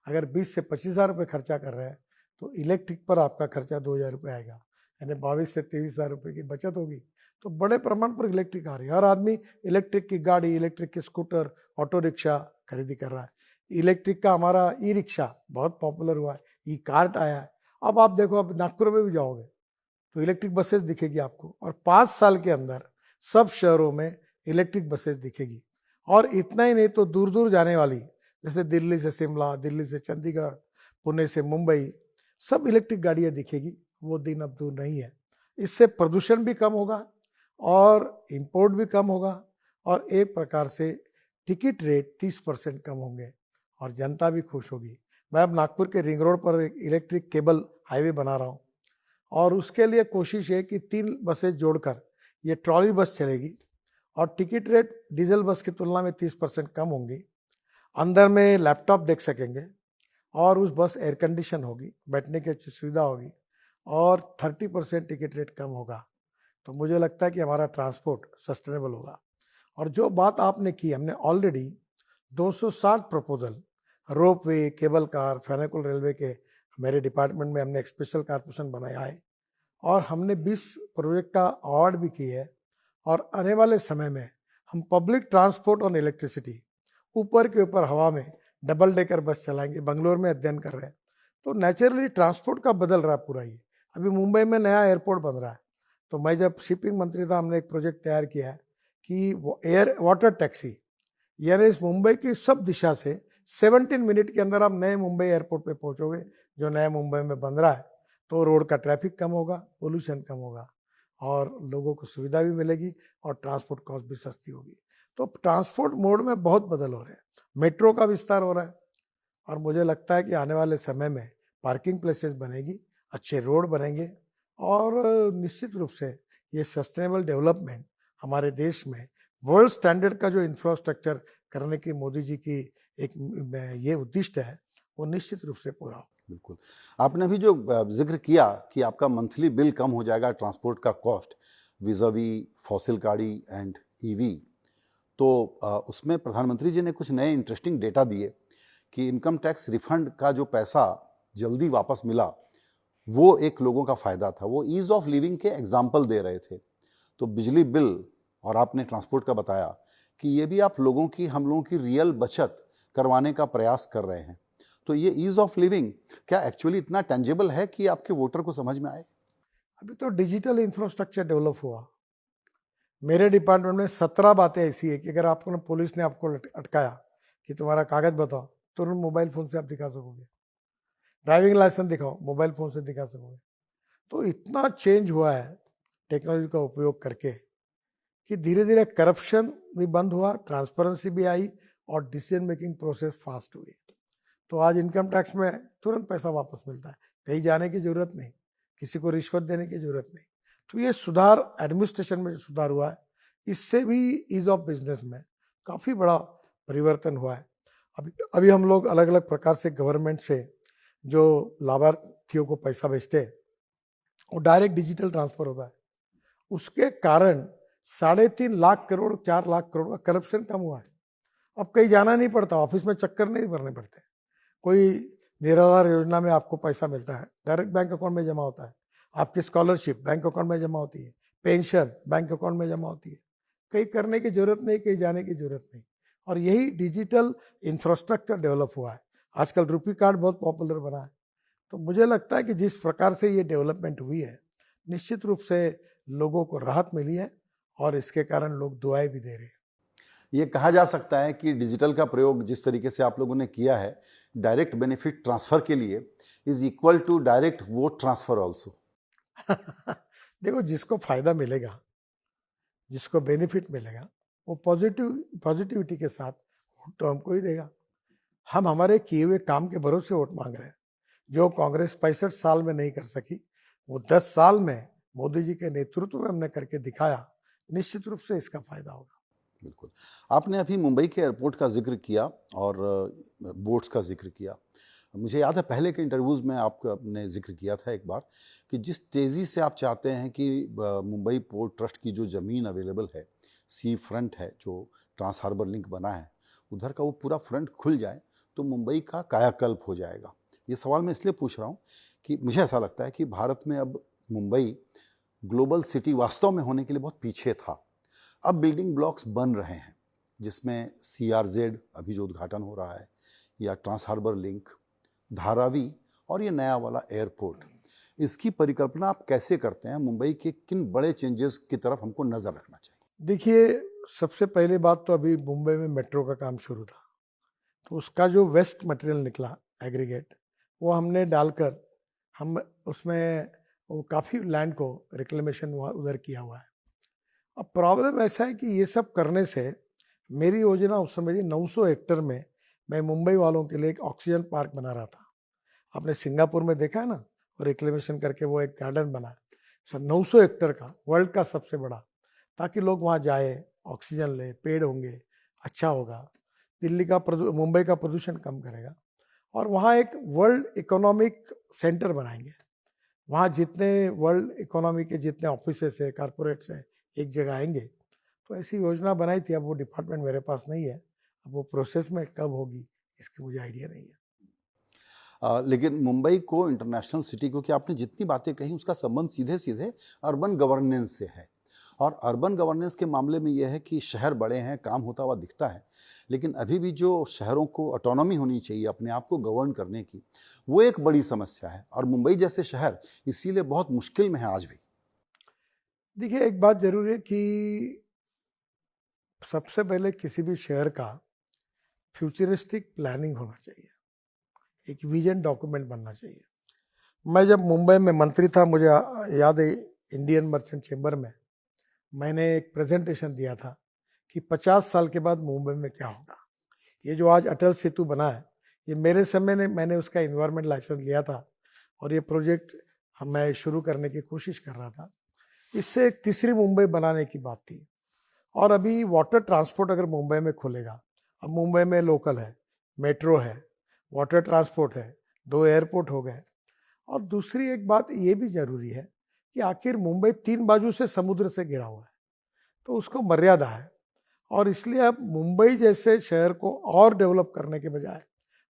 अगर 20 से 25 हज़ार रुपये खर्चा कर रहे हैं, तो इलेक्ट्रिक पर आपका खर्चा 2,000 रुपये आएगा, यानी 22 से 23 हज़ार रुपये की बचत होगी। तो बड़े प्रमाण पर इलेक्ट्रिक आ रही है, हर आदमी इलेक्ट्रिक की गाड़ी, इलेक्ट्रिक की स्कूटर, ऑटो रिक्शा खरीदी कर रहा है। इलेक्ट्रिक का हमारा ई रिक्शा बहुत पॉपुलर हुआ है, ई कार्ट आया है। अब आप देखो, अब नागपुर में भी जाओगे तो इलेक्ट्रिक बसेस दिखेगी आपको, और 5 साल के अंदर सब शहरों में इलेक्ट्रिक बसेस दिखेगी। और इतना ही नहीं तो दूर दूर जाने वाली, जैसे दिल्ली से शिमला, दिल्ली से चंडीगढ़, पुणे से मुंबई, सब इलेक्ट्रिक गाड़ियाँ दिखेगी। वो दिन अब दूर नहीं है। इससे प्रदूषण भी कम होगा और इंपोर्ट भी कम होगा और एक प्रकार से टिकट रेट 30% कम होंगे और जनता भी खुश होगी। मैं अब नागपुर के रिंग रोड पर एक इलेक्ट्रिक केबल हाईवे बना रहा हूँ और उसके लिए कोशिश है कि 3 बसें जोड़कर ये ट्रॉली बस चलेगी और टिकट रेट डीजल बस की तुलना में 30% कम होंगी। अंदर में लैपटॉप देख सकेंगे और उस बस एयर कंडीशन होगी, बैठने की अच्छी सुविधा होगी और 30% टिकट रेट कम होगा। तो मुझे लगता है कि हमारा ट्रांसपोर्ट सस्टेनेबल होगा। और जो बात आपने की, हमने ऑलरेडी 260 प्रपोजल रोप वे, केबल कार, फेनेकुल रेलवे के मेरे डिपार्टमेंट में हमने एक स्पेशल कारपोरेशन बनाया है और हमने 20 प्रोजेक्ट का अवार्ड भी किया है। और आने वाले समय में हम पब्लिक ट्रांसपोर्ट और इलेक्ट्रिसिटी ऊपर के ऊपर हवा में डबल डेकर बस चलाएंगे। बंगलोर में अध्ययन कर रहे हैं, तो नेचुरली ट्रांसपोर्ट का बदल रहा है पूरा। ये अभी मुंबई में नया एयरपोर्ट बन रहा है, तो मैं जब शिपिंग मंत्री था, हमने एक प्रोजेक्ट तैयार किया है कि वो एयर वाटर टैक्सी, यानी इस मुंबई की सब दिशा से 17 मिनट के अंदर आप नए मुंबई एयरपोर्ट पे पहुंचोगे, जो नया मुंबई में बन रहा है। तो रोड का ट्रैफिक कम होगा, पोल्यूशन कम होगा और लोगों को सुविधा भी मिलेगी और ट्रांसपोर्ट कॉस्ट भी सस्ती होगी। तो ट्रांसपोर्ट मोड में बहुत बदल हो रहे हैं, मेट्रो का विस्तार हो रहा है और मुझे लगता है कि आने वाले समय में पार्किंग प्लेसेस बनेगी, अच्छे रोड बनेंगे और निश्चित रूप से ये सस्टेनेबल डेवलपमेंट हमारे देश में वर्ल्ड स्टैंडर्ड का जो इंफ्रास्ट्रक्चर करने की मोदी जी की एक ये उद्दिष्ट है, वो निश्चित रूप से पूरा हो। बिल्कुल, आपने अभी जो जिक्र किया कि आपका मंथली बिल कम हो जाएगा ट्रांसपोर्ट का कॉस्ट विज़ावी फॉसिल गाड़ी एंड ईवी, तो उसमें प्रधानमंत्री जी ने कुछ नए इंटरेस्टिंग डेटा दिए कि इनकम टैक्स रिफंड का जो पैसा जल्दी वापस मिला, वो एक लोगों का फ़ायदा था। वो ईज़ ऑफ लिविंग के एग्जाम्पल दे रहे थे। तो बिजली बिल और आपने ट्रांसपोर्ट का बताया कि ये भी आप लोगों की, हम लोगों की रियल बचत करवाने का प्रयास कर रहे हैं। तो ये ईज़ ऑफ लिविंग क्या एक्चुअली इतना टेंजिबल है कि आपके वोटर को समझ में आए? अभी तो डिजिटल इंफ्रास्ट्रक्चर डेवलप हुआ। मेरे डिपार्टमेंट में 17 बातें ऐसी है कि अगर आपको पुलिस ने आपको अटकाया कि तुम्हारा कागज बताओ, तुरंत मोबाइल फ़ोन से आप दिखा सकोगे। ड्राइविंग लाइसेंस दिखाओ, मोबाइल फ़ोन से दिखा सकोगे। तो इतना चेंज हुआ है टेक्नोलॉजी का उपयोग करके कि धीरे धीरे करप्शन भी बंद हुआ, ट्रांसपेरेंसी भी आई और डिसीजन मेकिंग प्रोसेस फास्ट हुई। तो आज इनकम टैक्स में तुरंत पैसा वापस मिलता है, कहीं जाने की ज़रूरत नहीं। किसी को रिश्वत देने की जरूरत नहीं। तो ये सुधार एडमिनिस्ट्रेशन में जो सुधार हुआ है, इससे भी ईज ऑफ बिजनेस में काफ़ी बड़ा परिवर्तन हुआ है। अभी अभी हम लोग अलग अलग प्रकार से गवर्नमेंट से जो लाभार्थियों को पैसा भेजते हैं, वो डायरेक्ट डिजिटल ट्रांसफर होता है। उसके कारण 3.5 लाख करोड़ 4 लाख करोड़ का करप्शन कम हुआ है। अब कहीं जाना नहीं पड़ता, ऑफिस में चक्कर नहीं भरने पड़ते। कोई निराधार योजना में आपको पैसा मिलता है, डायरेक्ट बैंक अकाउंट में जमा होता है। आपकी स्कॉलरशिप बैंक अकाउंट में जमा होती है, पेंशन बैंक अकाउंट में जमा होती है। कहीं करने की जरूरत नहीं, कहीं जाने की जरूरत नहीं। और यही डिजिटल इंफ्रास्ट्रक्चर डेवलप हुआ है। आजकल रुपी कार्ड बहुत पॉपुलर बना है। तो मुझे लगता है कि जिस प्रकार से ये डेवलपमेंट हुई है, निश्चित रूप से लोगों को राहत मिली है और इसके कारण लोग दुआएं भी दे रहे हैं। ये कहा जा सकता है कि डिजिटल का प्रयोग जिस तरीके से आप लोगों ने किया है डायरेक्ट बेनिफिट ट्रांसफर के लिए is equal to direct vote transfer also. देखो, जिसको फायदा मिलेगा, जिसको बेनिफिट मिलेगा, वो पॉजिटिविटी के साथ वोट तो हमको ही देगा। हम हमारे किए हुए काम के भरोसे वोट मांग रहे हैं। जो कांग्रेस 65 साल में नहीं कर सकी, वो 10 साल में मोदी जी के नेतृत्व में हमने करके दिखाया। निश्चित रूप से इसका फायदा होगा। बिल्कुल। आपने अभी मुंबई के एयरपोर्ट का जिक्र किया और बोट्स का जिक्र किया। मुझे याद है पहले के इंटरव्यूज़ में आपने जिक्र किया था एक बार कि जिस तेज़ी से आप चाहते हैं कि मुंबई पोर्ट ट्रस्ट की जो ज़मीन अवेलेबल है, सी फ्रंट है, जो ट्रांस हार्बर लिंक बना है, उधर का वो पूरा फ्रंट खुल जाए तो मुंबई का कायाकल्प हो जाएगा। ये सवाल मैं इसलिए पूछ रहा हूँ कि मुझे ऐसा लगता है कि भारत में अब मुंबई ग्लोबल सिटी वास्तव में होने के लिए बहुत पीछे था। अब बिल्डिंग ब्लॉक्स बन रहे हैं जिसमें CRZ अभी जो उद्घाटन हो रहा है, या ट्रांस हार्बर लिंक, धारावी और ये नया वाला एयरपोर्ट, इसकी परिकल्पना आप कैसे करते हैं? मुंबई के किन बड़े चेंजेस की तरफ हमको नजर रखना चाहिए? देखिए, सबसे पहली बात तो अभी मुंबई में मेट्रो का काम शुरू था, तो उसका जो वेस्ट मटेरियल निकला एग्रीगेट, वो हमने डालकर हम उसमें वो काफ़ी लैंड को रिक्लेमेशन उधर किया हुआ है। अब प्रॉब्लम ऐसा है कि ये सब करने से मेरी योजना उस समय 900 हेक्टेयर में मैं मुंबई वालों के लिए एक ऑक्सीजन पार्क बना रहा था। आपने सिंगापुर में देखा है ना, वो रिक्लेमेशन करके वो एक गार्डन बना है। सर 900 हेक्टेयर का, वर्ल्ड का सबसे बड़ा, ताकि लोग वहाँ जाए, ऑक्सीजन ले, पेड़ होंगे, अच्छा होगा, दिल्ली का मुंबई का प्रदूषण कम करेगा। और वहाँ एक वर्ल्ड इकोनॉमिक सेंटर बनाएंगे। वहाँ जितने वर्ल्ड इकोनॉमी के जितने ऑफिसेस है, कारपोरेट्स हैं, एक जगह आएंगे। तो ऐसी योजना बनाई थी। अब वो डिपार्टमेंट मेरे पास नहीं है, अब वो प्रोसेस में कब होगी इसकी मुझे आइडिया नहीं है। लेकिन मुंबई को इंटरनेशनल सिटी, क्योंकि आपने जितनी बातें कही उसका संबंध सीधे सीधे अर्बन गवर्नेंस से है। और अर्बन गवर्नेंस के मामले में यह है कि शहर बड़े हैं, काम होता हुआ दिखता है, लेकिन अभी भी जो शहरों को ऑटोनॉमी होनी चाहिए अपने आप को गवर्न करने की, वो एक बड़ी समस्या है। और मुंबई जैसे शहर इसीलिए बहुत मुश्किल में है आज भी। देखिए, एक बात जरूर है कि सबसे पहले किसी भी शहर का फ्यूचरिस्टिक प्लानिंग होना चाहिए, एक विजन डॉक्यूमेंट बनना चाहिए। मैं जब मुंबई में मंत्री था, मुझे याद है इंडियन मर्चेंट चैम्बर में मैंने एक प्रेजेंटेशन दिया था कि 50 साल के बाद मुंबई में क्या होगा। ये जो आज अटल सेतु बना है, ये मेरे समय में मैंने उसका एनवायरमेंट लाइसेंस लिया था और ये प्रोजेक्ट मैं शुरू करने की कोशिश कर रहा था। इससे एक तीसरी मुंबई बनाने की बात थी। और अभी वाटर ट्रांसपोर्ट अगर मुंबई में खुलेगा, अब मुंबई में लोकल है, मेट्रो है, वाटर ट्रांसपोर्ट है, 2 एयरपोर्ट हो गए। और दूसरी एक बात ये भी जरूरी है कि आखिर मुंबई 3 बाजू से समुद्र से घिरा हुआ है, तो उसको मर्यादा है। और इसलिए अब मुंबई जैसे शहर को और डेवलप करने के बजाय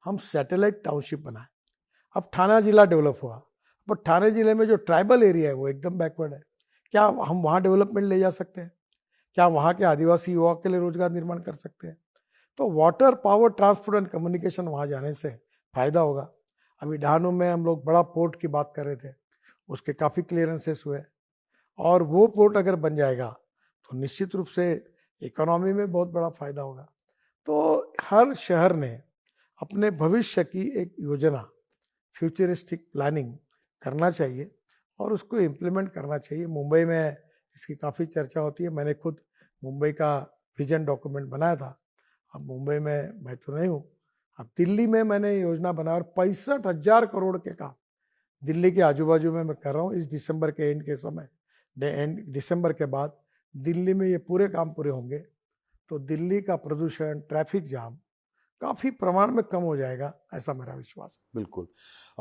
हम सैटेलाइट टाउनशिप बनाए। अब ठाणे जिला डेवलप हुआ, बट ठाणे जिले में जो ट्राइबल एरिया है वो एकदम बैकवर्ड है। क्या हम वहाँ डेवलपमेंट ले जा सकते हैं? क्या वहाँ के आदिवासी युवाओं के लिए रोजगार निर्माण कर सकते हैं? तो water, power, transport and communication वहाँ जाने से फायदा होगा। अभी डहाणू में हम लोग बड़ा पोर्ट की बात कर रहे थे, उसके काफ़ी क्लियरेंसेस हुए, और वो पोर्ट अगर बन जाएगा तो निश्चित रूप से इकोनॉमी में बहुत बड़ा फायदा होगा। तो हर शहर ने अपने भविष्य की एक योजना, फ्यूचरिस्टिक प्लानिंग करना चाहिए और उसको इम्प्लीमेंट करना चाहिए। मुंबई में इसकी काफ़ी चर्चा होती है। मैंने खुद मुंबई का विजन डॉक्यूमेंट बनाया था। अब मुंबई में मैं तो नहीं हूँ, अब दिल्ली में मैंने योजना बनाया और 65,000 करोड़ के काम दिल्ली के आजू बाजू में मैं कर रहा हूँ। इस दिसंबर के एंड के समय, दिसंबर के बाद दिल्ली में ये पूरे काम पूरे होंगे तो दिल्ली का प्रदूषण, ट्रैफिक जाम काफ़ी प्रमाण में कम हो जाएगा, ऐसा मेरा विश्वास है। बिल्कुल।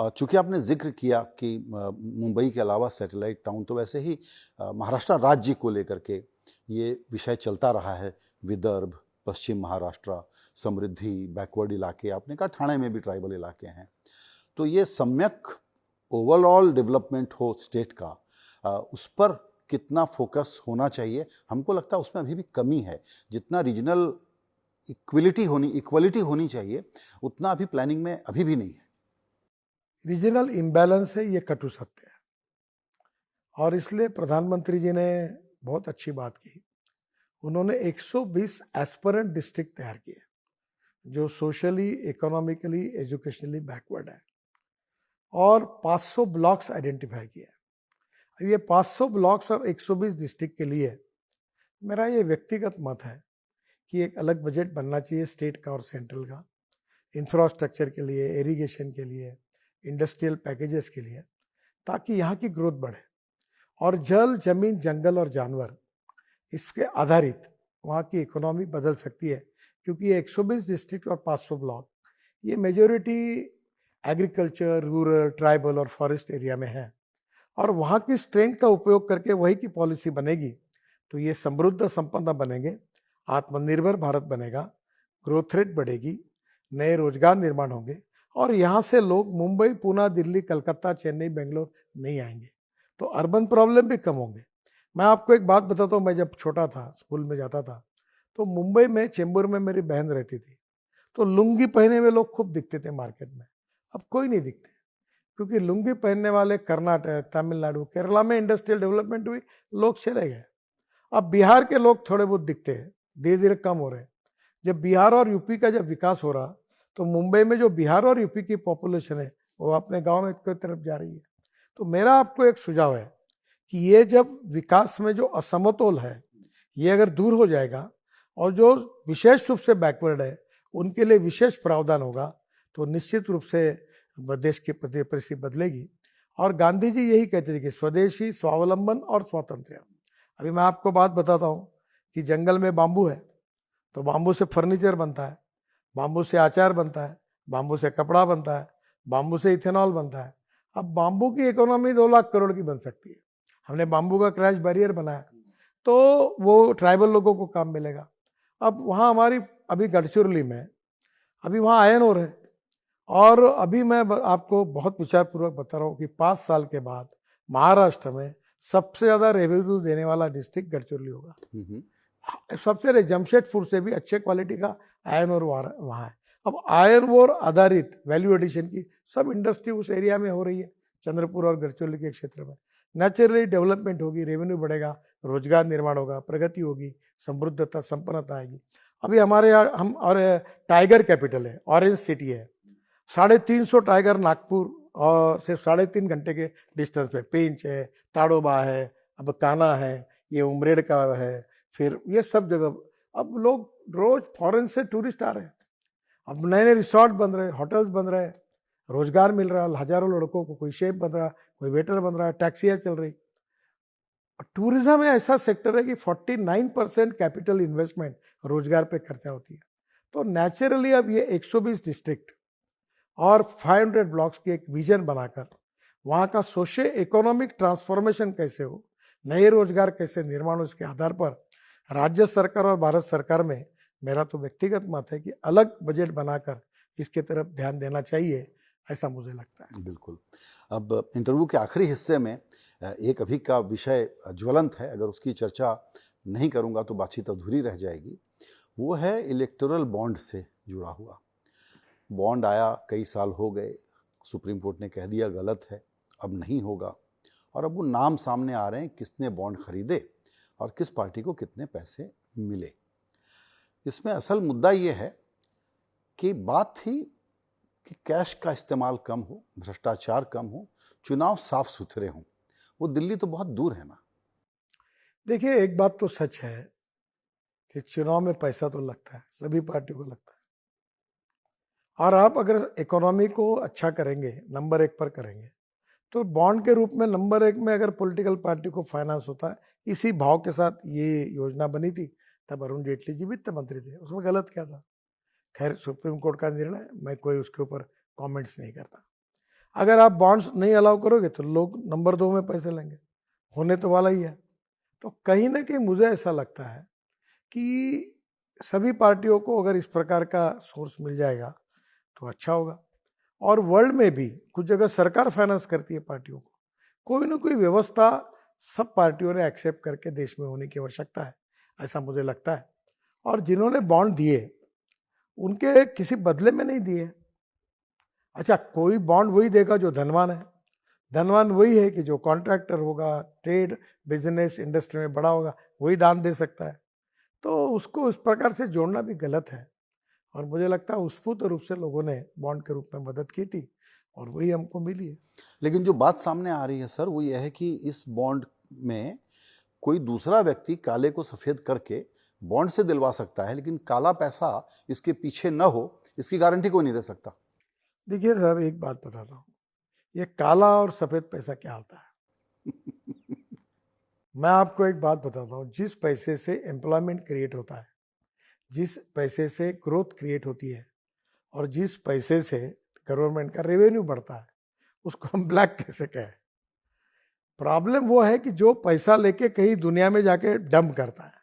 चूंकि आपने जिक्र किया कि मुंबई के अलावा सैटेलाइट टाउन, तो वैसे ही महाराष्ट्र राज्य को लेकर के ये विषय चलता रहा है। विदर्भ, पश्चिम महाराष्ट्र, समृद्धि, बैकवर्ड इलाके, आपने कहा ठाणे में भी ट्राइबल इलाके हैं। तो ये सम्यक ओवरऑल डेवलपमेंट हो स्टेट का, उस पर कितना फोकस होना चाहिए? हमको लगता है उसमें अभी भी कमी है। जितना रीजनल इक्वलिटी होनी चाहिए, उतना अभी प्लानिंग में अभी भी नहीं है। रीजनल इम्बैलेंस है, ये कटु सत्य है। और इसलिए प्रधानमंत्री जी ने बहुत अच्छी बात की। उन्होंने 120 एस्पिरेंट डिस्ट्रिक्ट तैयार किए जो सोशली, इकोनॉमिकली, एजुकेशनली बैकवर्ड है, और 500 ब्लॉक्स आइडेंटिफाई किए। अब ये 500 ब्लॉक्स और 120 डिस्ट्रिक्ट के लिए मेरा ये व्यक्तिगत मत है कि एक अलग बजट बनना चाहिए स्टेट का और सेंट्रल का, इंफ्रास्ट्रक्चर के लिए, इरिगेशन के लिए, इंडस्ट्रियल पैकेजेस के लिए, ताकि यहाँ की ग्रोथ बढ़े और जल, जमीन, जंगल और जानवर, इसके आधारित वहाँ की इकोनॉमी बदल सकती है। क्योंकि ये 120 डिस्ट्रिक्ट और 500 ब्लॉक, ये मेजोरिटी एग्रीकल्चर, रूरल, ट्राइबल और फॉरेस्ट एरिया में है, और वहाँ की स्ट्रेंथ का उपयोग करके वही की पॉलिसी बनेगी तो ये समृद्ध संपन्न बनेंगे, आत्मनिर्भर भारत बनेगा, ग्रोथ रेट बढ़ेगी, नए रोजगार निर्माण होंगे, और यहाँ से लोग मुंबई, पुणे, दिल्ली, कलकत्ता, चेन्नई, बेंगलोर नहीं आएंगे, तो अर्बन प्रॉब्लम भी कम होंगे। मैं आपको एक बात बताता हूँ, मैं जब छोटा था, स्कूल में जाता था, तो मुंबई में चेंबूर में मेरी बहन रहती थी, तो लुंगी पहने हुए लोग खूब दिखते थे मार्केट में। अब कोई नहीं दिखते, क्योंकि लुंगी पहनने वाले कर्नाटक, तमिलनाडु, केरला में इंडस्ट्रियल डेवलपमेंट हुई, लोग चले गए। अब बिहार के लोग थोड़े बहुत दिखते हैं, धीरे धीरे कम हो रहे हैं। जब बिहार और यूपी का जब विकास हो रहा, तो मुंबई में जो बिहार और यूपी की पॉपुलेशन है वो अपने गांव में की तरफ जा रही है। तो मेरा आपको एक सुझाव है कि ये जब विकास में जो असमतोल है, ये अगर दूर हो जाएगा और जो विशेष रूप से बैकवर्ड है उनके लिए विशेष प्रावधान होगा, तो निश्चित रूप से देश की परिस्थिति बदलेगी। और गांधी जी यही कहते थे कि स्वदेशी, स्वावलंबन और स्वातंत्र्य। अभी मैं आपको बात बताता हूँ कि जंगल में बांबू है, तो बांबू से फर्नीचर बनता है, बांबू से अचार बनता है, बांबू से कपड़ा बनता है, बांबू से इथेनॉल बनता है। अब बांबू की इकोनॉमी 2 लाख करोड़ की बन सकती है। हमने बांबू का क्रैश बैरियर बनाया तो वो ट्राइबल लोगों को काम मिलेगा। अब वहाँ हमारी अभी गढ़चिरौली में अभी वहाँ आयन ओर है, और अभी मैं आपको बहुत विचारपूर्वक बता रहा हूँ कि 5 साल के बाद महाराष्ट्र में सबसे ज़्यादा रेवेन्यू देने वाला डिस्ट्रिक्ट गढ़चिरौली होगा। सबसे जमशेदपुर से भी अच्छे क्वालिटी का आयरन ओर वहाँ है। अब आयरन ओर आधारित वैल्यू एडिशन की सब इंडस्ट्री उस एरिया में हो रही है, चंद्रपुर और गढ़चिरौली के क्षेत्र में। नेचुरली डेवलपमेंट होगी, रेवेन्यू बढ़ेगा, रोजगार निर्माण होगा, प्रगति होगी, समृद्धता, संपन्नता आएगी। अभी हमारे यहाँ हम और टाइगर कैपिटल है, ऑरेंज सिटी है, 350 टाइगर नागपुर और सिर्फ 3.5 घंटे के डिस्टेंस पे। पेंच है, ताड़ोबा है, अब काना है, ये उमरेड का है, फिर ये सब जगह अब लोग रोज फॉरेन से टूरिस्ट आ रहे हैं। अब नए नए रिसोर्ट बन रहे हैं, होटल्स बन रहे हैं, रोजगार मिल रहा है हजारों लड़कों को, कोई शेफ बन रहा है, कोई वेटर बन रहा है, टैक्सियाँ चल रही। टूरिज्म ऐसा सेक्टर है कि 49% कैपिटल इन्वेस्टमेंट रोजगार पे खर्चा होती है। तो नेचुरली अब ये 120 डिस्ट्रिक्ट और 500 ब्लॉक्स की एक विजन बनाकर वहाँ का सोशल इकोनॉमिक ट्रांसफॉर्मेशन कैसे हो, नए रोजगार कैसे निर्माण हो, इसके आधार पर राज्य सरकार और भारत सरकार में मेरा तो व्यक्तिगत मत है कि अलग बजट बनाकर इसके तरफ ध्यान देना चाहिए, ऐसा मुझे लगता है। बिल्कुल। अब इंटरव्यू के आखिरी हिस्से में एक अभी का विषय ज्वलंत है, अगर उसकी चर्चा नहीं करूंगा तो बातचीत अधूरी रह जाएगी। वो है इलेक्टोरल बॉन्ड से जुड़ा हुआ। बॉन्ड आया, कई साल हो गए, सुप्रीम कोर्ट ने कह दिया गलत है, अब नहीं होगा, और अब वो नाम सामने आ रहे हैं किसने बॉन्ड खरीदे और किस पार्टी को कितने पैसे मिले। इसमें असल मुद्दा ये है कि बात थी कि कैश का इस्तेमाल कम हो, भ्रष्टाचार कम हो, चुनाव साफ सुथरे हों। वो दिल्ली तो बहुत दूर है ना। देखिए, एक बात तो सच है कि चुनाव में पैसा तो लगता है, सभी पार्टियों को लगता है, और आप अगर इकोनॉमी को अच्छा करेंगे, नंबर 1 पर करेंगे, तो बॉन्ड के रूप में नंबर 1 में अगर पॉलिटिकल पार्टी को फाइनेंस होता है, इसी भाव के साथ ये योजना बनी थी, तब अरुण जेटली जी वित्त मंत्री थे, उसमें गलत क्या था? खैर सुप्रीम कोर्ट का निर्णय, मैं कोई उसके ऊपर कमेंट्स नहीं करता। अगर आप बॉन्ड्स नहीं अलाउ करोगे तो लोग नंबर 2 में पैसे लेंगे, होने तो वाला ही है। तो कहीं ना कहीं मुझे ऐसा लगता है कि सभी पार्टियों को अगर इस प्रकार का सोर्स मिल जाएगा तो अच्छा होगा। और वर्ल्ड में भी कुछ जगह सरकार फाइनेंस करती है पार्टियों को, कोई ना कोई व्यवस्था सब पार्टियों ने एक्सेप्ट करके देश में होने की आवश्यकता है, ऐसा मुझे लगता है। और जिन्होंने बॉन्ड दिए उनके किसी बदले में नहीं दिए। अच्छा, कोई बॉन्ड वही देगा जो धनवान है, धनवान वही है कि जो कॉन्ट्रैक्टर होगा, ट्रेड बिजनेस इंडस्ट्री में बड़ा होगा, वही दान दे सकता है। तो उसको इस प्रकार से जोड़ना भी गलत है। और मुझे लगता है उत्स्फूर्त रूप से लोगों ने बॉन्ड के रूप में मदद की थी और वही हमको मिली है। लेकिन जो बात सामने आ रही है सर, वो यह है कि इस बॉन्ड में कोई दूसरा व्यक्ति काले को सफेद करके बॉन्ड से दिलवा सकता है, लेकिन काला पैसा इसके पीछे न हो, इसकी गारंटी कोई नहीं दे सकता। देखिए सर, एक बात बताता हूँ, ये काला और सफेद पैसा क्या होता है? मैं आपको एक बात बताता हूँ, जिस पैसे से एम्प्लॉयमेंट क्रिएट होता है, जिस पैसे से ग्रोथ क्रिएट होती है और जिस पैसे से गवर्नमेंट का रेवेन्यू बढ़ता है, उसको हम ब्लैक कैसे कहें? प्रॉब्लम वो है कि जो पैसा लेके कहीं दुनिया में जाके डंप करता है,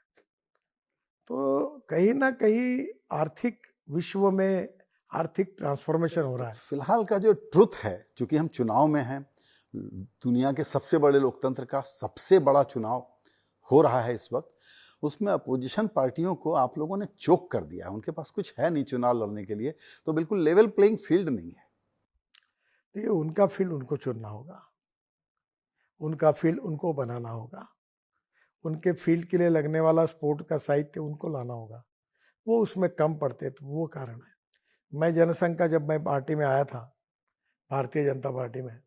तो कहीं ना कहीं आर्थिक विश्व में आर्थिक ट्रांसफॉर्मेशन हो रहा है। फिलहाल का जो ट्रुथ है, चूंकि हम चुनाव में हैं, दुनिया के सबसे बड़े लोकतंत्र का सबसे बड़ा चुनाव हो रहा है इस वक्त, उसमें अपोजिशन पार्टियों को आप लोगों ने चोक कर दिया है। उनके पास कुछ है नहीं चुनाव लड़ने के लिए, तो बिल्कुल लेवल प्लेइंग फील्ड नहीं है। देखिए, उनका फील्ड उनको चुनना होगा, उनका फील्ड उनको बनाना होगा, उनके फील्ड के लिए लगने वाला स्पोर्ट का साहित्य उनको लाना होगा। वो उसमें कम पड़ते, तो वो कारण है। मैं जनसंघ का जब मैं पार्टी में आया था, भारतीय जनता पार्टी में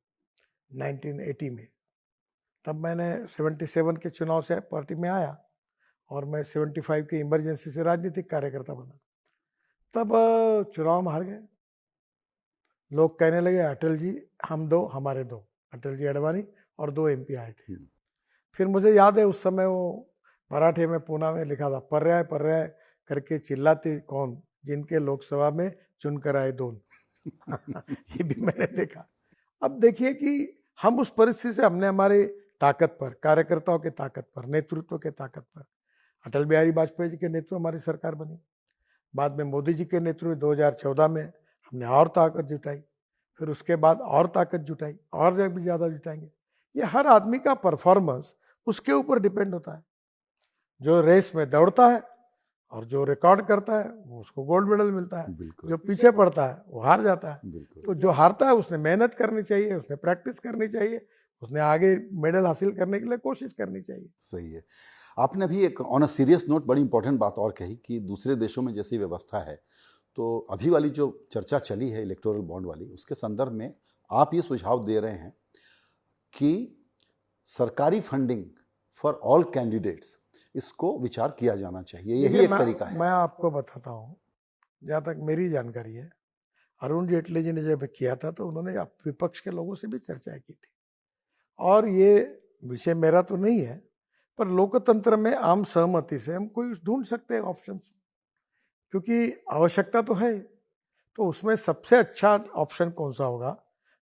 1980 में, तब मैंने 77 के चुनाव से पार्टी में आया और मैं 75 की इमरजेंसी से राजनीतिक कार्यकर्ता बना। तब चुनाव में हार गए। लोग कहने लगे अटल जी हम दो हमारे दो, अटल जी अडवाणी और 2 MP आए थे। फिर मुझे याद है उस समय वो मराठी में पूना में लिखा था, पर्याय करके चिल्लाते कौन, जिनके लोकसभा में चुनकर आए दोन। ये भी मैंने देखा। अब देखिए कि हम उस परिस्थिति से हमने हमारे ताकत पर, कार्यकर्ताओं के ताकत पर, नेतृत्व के ताकत पर, अटल बिहारी वाजपेयी जी के नेतृत्व में हमारी सरकार बनी। बाद में मोदी जी के नेतृत्व में 2014 में हमने और ताकत जुटाई, फिर उसके बाद और ताकत जुटाई, और भी ज़्यादा जुटाएंगे। ये हर आदमी का परफॉर्मेंस उसके ऊपर डिपेंड होता है। जो रेस में दौड़ता है और जो रिकॉर्ड करता है वो उसको गोल्ड मेडल मिलता है, जो पीछे पड़ता है वो हार जाता है। तो जो हारता है उसने मेहनत करनी चाहिए, उसने प्रैक्टिस करनी चाहिए, उसने आगे मेडल हासिल करने के लिए कोशिश करनी चाहिए। सही है। आपने अभी एक ऑन अ सीरियस नोट बड़ी इंपॉर्टेंट बात और कही कि दूसरे देशों में जैसी व्यवस्था है, तो अभी वाली जो चर्चा चली है इलेक्टोरल बॉन्ड वाली, उसके संदर्भ में आप ये सुझाव दे रहे हैं कि सरकारी फंडिंग फॉर ऑल कैंडिडेट्स, इसको विचार किया जाना चाहिए, यही एक तरीका है। मैं आपको बताता हूँ, जहाँ तक मेरी जानकारी है, अरुण जेटली जी ने जब किया था तो उन्होंने विपक्ष के लोगों से भी चर्चा की थी। और ये विषय मेरा तो नहीं है, पर लोकतंत्र में आम सहमति से हम कोई ढूंढ सकते हैं ऑप्शंस, क्योंकि आवश्यकता तो है। तो उसमें सबसे अच्छा ऑप्शन कौन सा होगा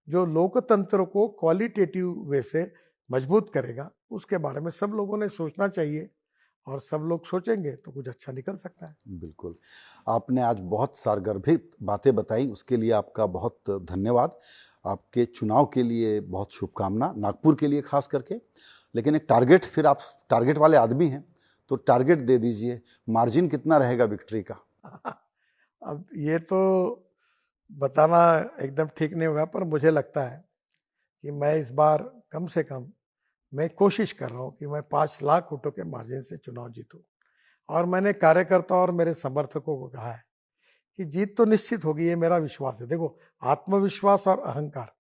जो लोकतंत्र को क्वालिटेटिव वे से मजबूत करेगा, उसके बारे में सब लोगों ने सोचना चाहिए, और सब लोग सोचेंगे तो कुछ अच्छा निकल सकता है। बिल्कुल। आपने आज बहुत सारगर्भित बातें बताई, उसके लिए आपका बहुत धन्यवाद। आपके चुनाव के लिए बहुत शुभकामना, नागपुर के लिए खास करके। लेकिन एक टारगेट, फिर आप टारगेट वाले आदमी हैं तो टारगेट दे दीजिए, मार्जिन कितना रहेगा विक्ट्री का? अब ये तो बताना एकदम ठीक नहीं होगा, पर मुझे लगता है कि मैं इस बार कम से कम मैं कोशिश कर रहा हूँ कि मैं 5 लाख वोटों के मार्जिन से चुनाव जीतूं। और मैंने कार्यकर्ताओं और मेरे समर्थकों को कहा है कि जीत तो निश्चित होगी, ये मेरा विश्वास है। देखो, आत्मविश्वास और अहंकार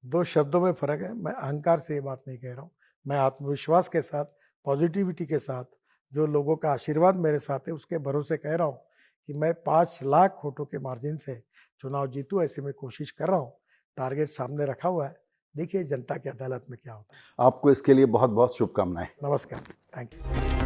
2 शब्दों में फर्क है। मैं अहंकार से ये बात नहीं कह रहा हूँ, मैं आत्मविश्वास के साथ, पॉजिटिविटी के साथ, जो लोगों का आशीर्वाद मेरे साथ है उसके भरोसे कह रहा हूँ कि मैं 5 लाख वोटों के मार्जिन से चुनाव जीतूं, ऐसे मैं कोशिश कर रहा हूँ। टारगेट सामने रखा हुआ है, देखिए जनता की अदालत में क्या होता है। आपको इसके लिए बहुत बहुत शुभकामनाएं। नमस्कार, थैंक यू।